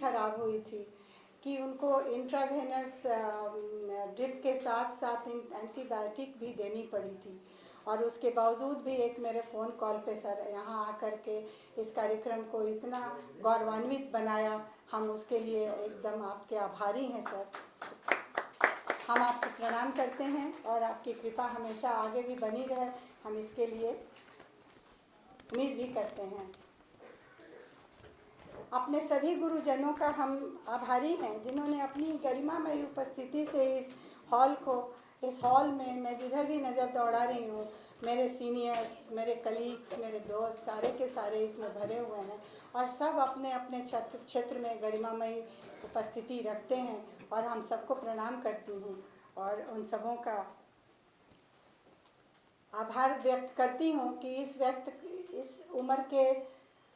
खराब हुई थी कि उनको इंट्रावेनस ड्रिप के साथ साथ एंटीबायोटिक भी देनी पड़ी थी, और उसके बावजूद भी एक मेरे फ़ोन कॉल पे सर यहाँ आकर के इस कार्यक्रम को इतना गौरवान्वित बनाया, हम उसके लिए एकदम आपके आभारी हैं सर। हम आपको प्रणाम करते हैं और आपकी कृपा हमेशा आगे भी बनी रहे, हम इसके लिए उम्मीद भी करते हैं। अपने सभी गुरुजनों का हम आभारी हैं जिन्होंने अपनी गरिमामयी उपस्थिति से इस हॉल में मैं जिधर भी नज़र दौड़ा रही हूँ, मेरे सीनियर्स, मेरे कलीग्स, मेरे दोस्त सारे के सारे इसमें भरे हुए हैं और सब अपने अपने क्षेत्र में गरिमामयी उपस्थिति रखते हैं, और हम सबको प्रणाम करती हूँ और उन सबों का आभार व्यक्त करती हूँ कि इस उम्र के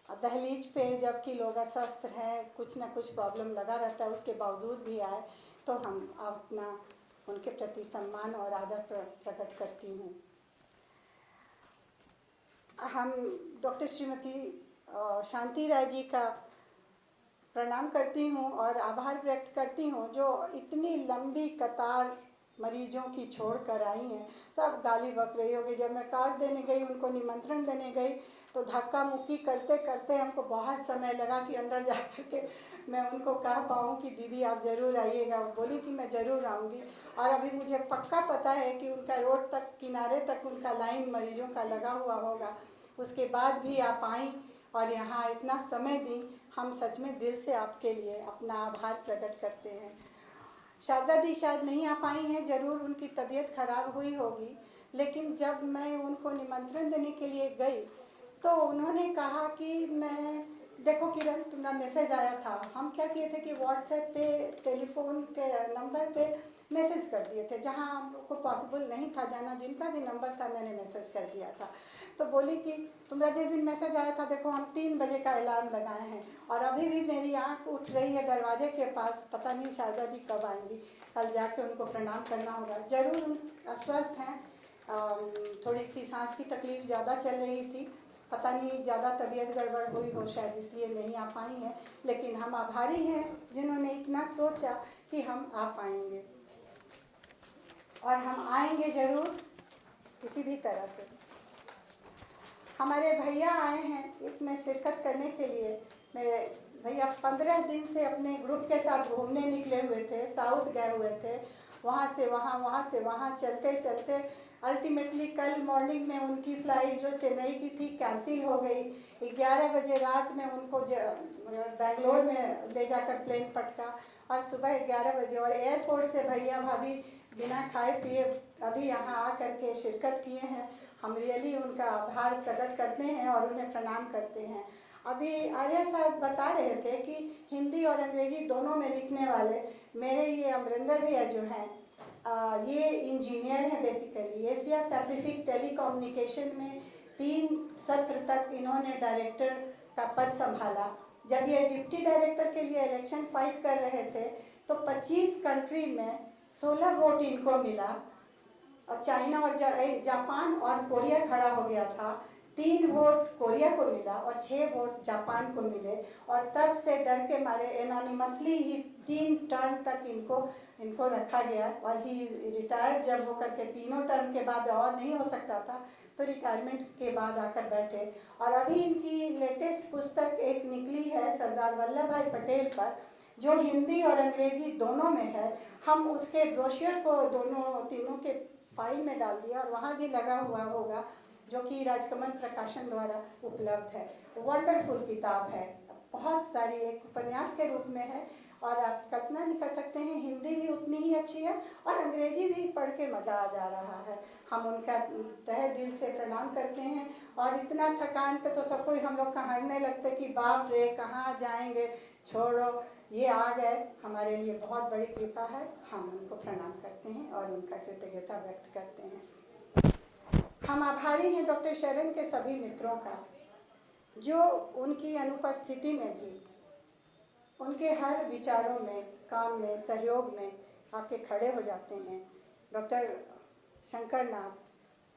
दहलीज पे जबकि लोग अस्वस्थ हैं, कुछ ना कुछ प्रॉब्लम लगा रहता है, उसके बावजूद भी आए तो हम अपना उनके प्रति सम्मान और आदर प्रकट करती हूँ। हम डॉक्टर श्रीमती शांति राय जी का प्रणाम करती हूँ और आभार व्यक्त करती हूँ जो इतनी लंबी कतार मरीजों की छोड़ कर आई हैं। सब गाली बक रही होगी। जब मैं कार्ड देने गई, उनको निमंत्रण देने गई, तो धक्का मुक्की करते करते हमको बहुत समय लगा कि अंदर जा कर के मैं उनको कह पाऊँ कि दीदी आप ज़रूर आइएगा। वो बोली कि मैं ज़रूर आऊँगी, और अभी मुझे पक्का पता है कि उनका रोड तक किनारे तक उनका लाइन मरीजों का लगा हुआ होगा। उसके बाद भी आप आई और यहाँ इतना समय दी, हम सच में दिल से आपके लिए अपना आभार प्रकट करते हैं। शारदा दी शायद नहीं आ पाई हैं, ज़रूर उनकी तबीयत खराब हुई होगी, लेकिन जब मैं उनको निमंत्रण देने के लिए गई तो उन्होंने कहा कि मैं देखो किरण तुम्हारा मैसेज आया था। हम क्या किए थे कि व्हाट्सएप पे टेलीफोन के नंबर पे मैसेज कर दिए थे, जहाँ हमको पॉसिबल नहीं था जाना, जिनका भी नंबर था मैंने मैसेज कर दिया था। तो बोली कि तुम्हारा जिस दिन मैसेज आया था देखो हम 3 बजे का अलार्म लगाए हैं और अभी भी मेरी आँख उठ रही है दरवाजे के पास, पता नहीं शारदा दी कब आएंगी। कल जाके उनको प्रणाम करना होगा। ज़रूर अस्वस्थ हैं, थोड़ी सी सांस की तकलीफ़ ज़्यादा चल रही थी, पता नहीं ज़्यादा तबीयत गड़बड़ हुई हो शायद इसलिए नहीं आ पाई हैं, लेकिन हम आभारी हैं जिन्होंने इतना सोचा कि हम आ पाएंगे, और हम आएंगे ज़रूर किसी भी तरह से। हमारे भैया आए हैं इसमें शिरकत करने के लिए। मेरे भैया 15 दिन से अपने ग्रुप के साथ घूमने निकले हुए थे, साउथ गए हुए थे, वहाँ से वहाँ चलते चलते अल्टीमेटली कल मॉर्निंग में उनकी फ़्लाइट जो चेन्नई की थी कैंसिल हो गई। 11 बजे रात में उनको बेंगलोर में ले जाकर प्लेन पटका और सुबह 11 बजे, और एयरपोर्ट से भैया भाभी बिना खाए पिए अभी यहाँ आ करके शिरकत किए हैं। हम रियली उनका आभार प्रकट करते हैं और उन्हें प्रणाम करते हैं। अभी आर्या साहब बता रहे थे कि हिंदी और अंग्रेजी दोनों में लिखने वाले मेरे ये अमरिंदर भैया जो हैं, ये इंजीनियर हैं बेसिकली। एशिया पैसिफिक टेलीकम्युनिकेशन में 3 सत्र तक इन्होंने डायरेक्टर का पद संभाला। जब ये डिप्टी डायरेक्टर के लिए इलेक्शन फाइट कर रहे थे तो 25 कंट्री में 16 वोट इनको मिला, और चाइना और जापान और कोरिया खड़ा हो गया था। 3 वोट कोरिया को मिला और 6 वोट जापान को मिले, और तब से डर के मारे एनोनिमसली ही 3 टर्म तक इनको रखा गया, और ही रिटायर्ड जब होकर के 3 टर्म के बाद और नहीं हो सकता था तो रिटायरमेंट के बाद आकर बैठे। और अभी इनकी लेटेस्ट पुस्तक एक निकली है सरदार वल्लभ भाई पटेल पर, जो हिंदी और अंग्रेजी दोनों में है। हम उसके ब्रोशर को तीनों के फाइल में डाल दिया और वहाँ भी लगा हुआ होगा, जो कि राजकमल प्रकाशन द्वारा उपलब्ध है। वंडरफुल किताब है, बहुत सारी, एक उपन्यास के रूप में है, और आप कल्पना नहीं कर सकते हैं, हिंदी भी उतनी ही अच्छी है और अंग्रेजी भी पढ़ के मज़ा आ जा रहा है। हम उनका तहे दिल से प्रणाम करते हैं, और इतना थकान पे तो सब कोई हम लोग कहने लगते कि बाप रे कहाँ जाएंगे, छोड़ो, ये आ गए, हमारे लिए बहुत बड़ी कृपा है। हम उनको प्रणाम करते हैं और उनका कृतज्ञता व्यक्त करते हैं। हम आभारी हैं डॉक्टर शरण के सभी मित्रों का, जो उनकी अनुपस्थिति में भी उनके हर विचारों में, काम में, सहयोग में आके खड़े हो जाते हैं। डॉक्टर शंकर नाथ,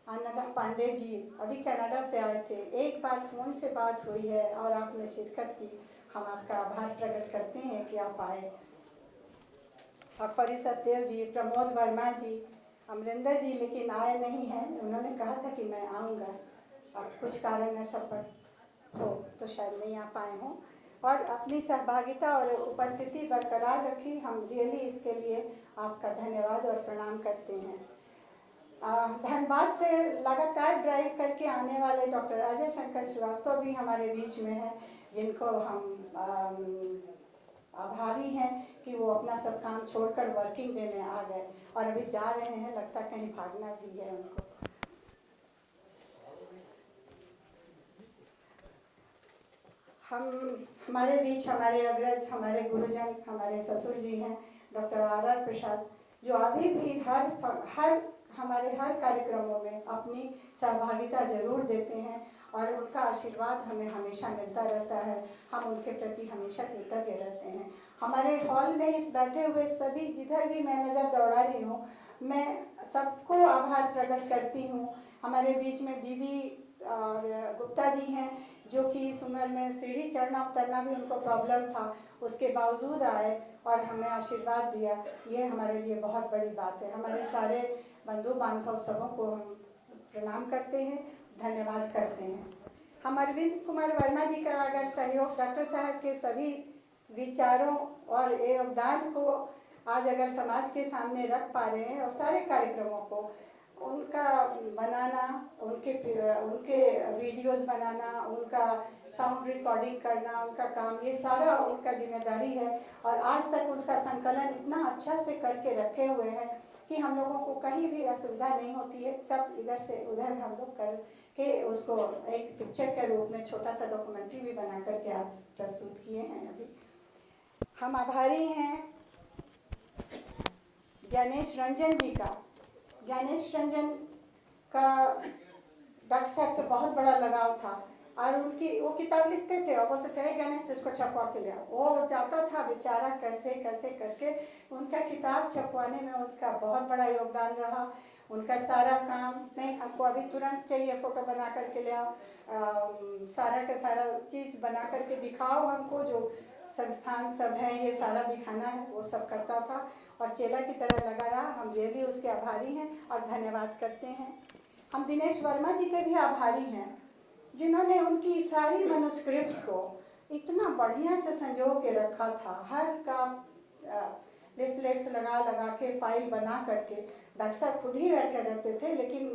अन्नदा पांडे जी अभी कनाडा से आए थे, एक बार फ़ोन से बात हुई है और आपने शिरकत की। हम आपका आभार प्रकट करते हैं कि आप आए। और परी सत्यदेव जी, प्रमोद वर्मा जी, अमरिंदर जी लेकिन आए नहीं हैं। उन्होंने कहा था कि मैं आऊँगा, अब कुछ कारण ऐसा पर हो तो शायद नहीं आ पाए हों। और अपनी सहभागिता और उपस्थिति बरकरार रखी, हम रियली इसके लिए आपका धन्यवाद और प्रणाम करते हैं। धनबाद से लगातार ड्राइव करके आने वाले डॉक्टर अजय शंकर श्रीवास्तव भी हमारे बीच में हैं, जिनको हम आभारी हैं कि वो अपना सब काम छोड़कर वर्किंग डे में आ गए और अभी जा रहे हैं, लगता कहीं भागना भी है उनको। हमारे बीच हमारे अग्रज, हमारे गुरुजन, हमारे ससुर जी हैं डॉक्टर आर प्रसाद, जो अभी भी हमारे हर कार्यक्रमों में अपनी सहभागिता जरूर देते हैं और उनका आशीर्वाद हमें हमेशा मिलता रहता है। हम उनके प्रति हमेशा कृतज्ञ रहते हैं। हमारे हॉल में इस बैठे हुए सभी, जिधर भी मैं नज़र दौड़ा रही हूँ, मैं सबको आभार प्रकट करती हूँ। हमारे बीच में दीदी और गुप्ता जी हैं, जो कि इस उम्र में सीढ़ी चढ़ना उतरना भी उनको प्रॉब्लम था, उसके बावजूद आए और हमें आशीर्वाद दिया। ये हमारे लिए बहुत बड़ी बात है। हमारे सारे बंधु बांधव सबों को हम प्रणाम करते हैं, धन्यवाद करते हैं। हम अरविंद कुमार वर्मा जी का अगर सहयोग, डॉक्टर साहब के सभी विचारों और योगदान को आज अगर समाज के सामने रख पा रहे हैं और सारे कार्यक्रमों को उनका बनाना, उनके वीडियोस बनाना, उनका साउंड रिकॉर्डिंग करना, उनका काम, ये सारा उनका जिम्मेदारी है। और आज तक उनका संकलन इतना अच्छा से करके रखे हुए हैं कि हम लोगों को कहीं भी असुविधा नहीं होती है। सब इधर से उधर हम लोग कर के उसको एक पिक्चर के रूप में छोटा सा डॉक्यूमेंट्री भी बना करके आप प्रस्तुत किए हैं। अभी हम आभारी हैं ज्ञानेश रंजन जी का। ज्ञानेश रंजन का डॉक्टर साहब से बहुत बड़ा लगाव था और वो किताब लिखते थे और बोलते थे ज्ञानेश इसको छपवा के ले आओ। वो जाता था बेचारा, कैसे कैसे करके उनका किताब छपवाने में उनका बहुत बड़ा योगदान रहा। उनका सारा काम, नहीं हमको अभी तुरंत चाहिए, फ़ोटो बना करके ले आओ, सारा का सारा चीज़ बना करके दिखाओ हमको, जो संस्थान सब है ये सारा दिखाना है, वो सब करता था और चेला की तरह लगा रहा। हम रियली उसके आभारी हैं और धन्यवाद करते हैं। हम दिनेश वर्मा जी के भी आभारी हैं, जिन्होंने उनकी सारी मैन्युस्क्रिप्ट्स को इतना बढ़िया से संजो के रखा था। हर का लिफलेट्स लगा लगा के फाइल बना करके डॉक्टर साहब खुद ही बैठे रहते थे, लेकिन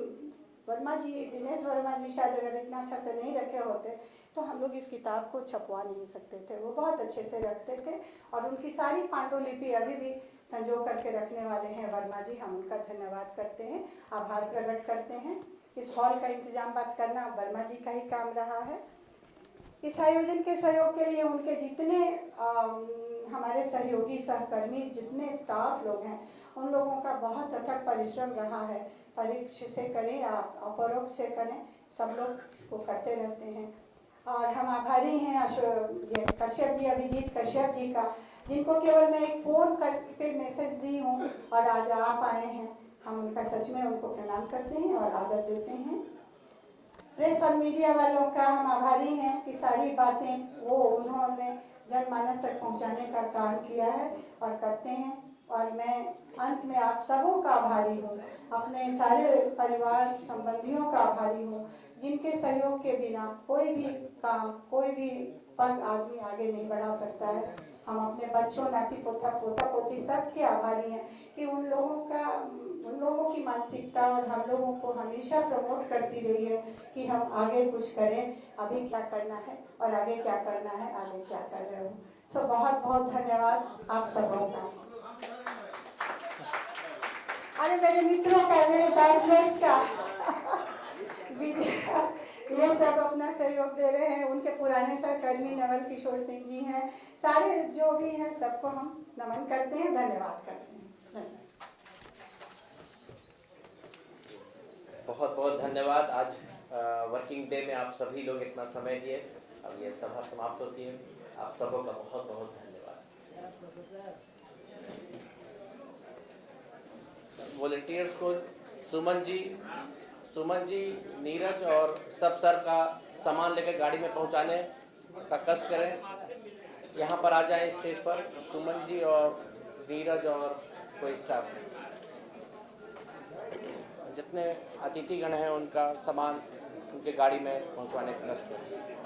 वर्मा जी, दिनेश वर्मा जी शायद अगर इतना अच्छा से नहीं रखे होते तो हम लोग इस किताब को छपवा नहीं सकते थे। वो बहुत अच्छे से रखते थे और उनकी सारी पांडुलिपि अभी भी संजो करके रखने वाले हैं वर्मा जी। हम उनका धन्यवाद करते हैं, आभार प्रकट करते हैं। इस हॉल का इंतजाम बात करना वर्मा जी का ही काम रहा है। इस आयोजन के सहयोग के लिए उनके जितने हमारे सहयोगी सहकर्मी, जितने स्टाफ लोग हैं, उन लोगों का बहुत अथक परिश्रम रहा है। परोक्ष से करें आप अपरोक्ष से करें, सब लोग इसको करते रहते हैं। और हम आभारी हैं कश्यप जी, अभिजीत कश्यप जी का, जिनको केवल मैं एक फ़ोन करके मैसेज दी हूँ और आज आप आए हैं। हम उनका सच में उनको प्रणाम करते हैं और आदर देते हैं। प्रेस और मीडिया वालों का हम आभारी हैं कि सारी बातें वो उन्होंने जनमानस तक पहुंचाने का काम किया है और करते हैं। और मैं अंत में आप सबों का आभारी हूँ, अपने सारे परिवार संबंधियों का आभारी हूँ, जिनके सहयोग के बिना कोई भी काम, कोई भी पद आदमी आगे नहीं बढ़ा सकता है। हम अपने बच्चों, नाती पोता, पोता पोती सबके आभारी हैं कि उन लोगों की मानसिकता और हम लोगों को हमेशा प्रमोट करती रही है कि हम आगे कुछ करें, अभी क्या करना है और आगे क्या करना है, आगे क्या कर रहे हो। सो बहुत बहुत धन्यवाद आप सबों का। अरे मेरे मित्रों का, मेरे बैचमेट्स का ये सब अपना सहयोग दे रहे हैं। उनके पुराने सहकर्मी नवल किशोर सिंह जी हैं, सारे जो भी हैं सबको हम नमन करते हैं, धन्यवाद करते हैं। बहुत बहुत धन्यवाद। आज वर्किंग डे में आप सभी लोग इतना समय दिए। अब ये सभा समाप्त होती है। आप सबों का बहुत बहुत धन्यवाद। वॉलंटियर्स को सुमन जी, नीरज और सब सर का सामान लेकर गाड़ी में पहुंचाने का कष्ट करें। यहाँ पर आ जाएं स्टेज पर, सुमन जी और नीरज और कोई स्टाफ। जितने अतिथिगण हैं उनका सामान उनके गाड़ी में पहुँचवाने का कष्ट करें।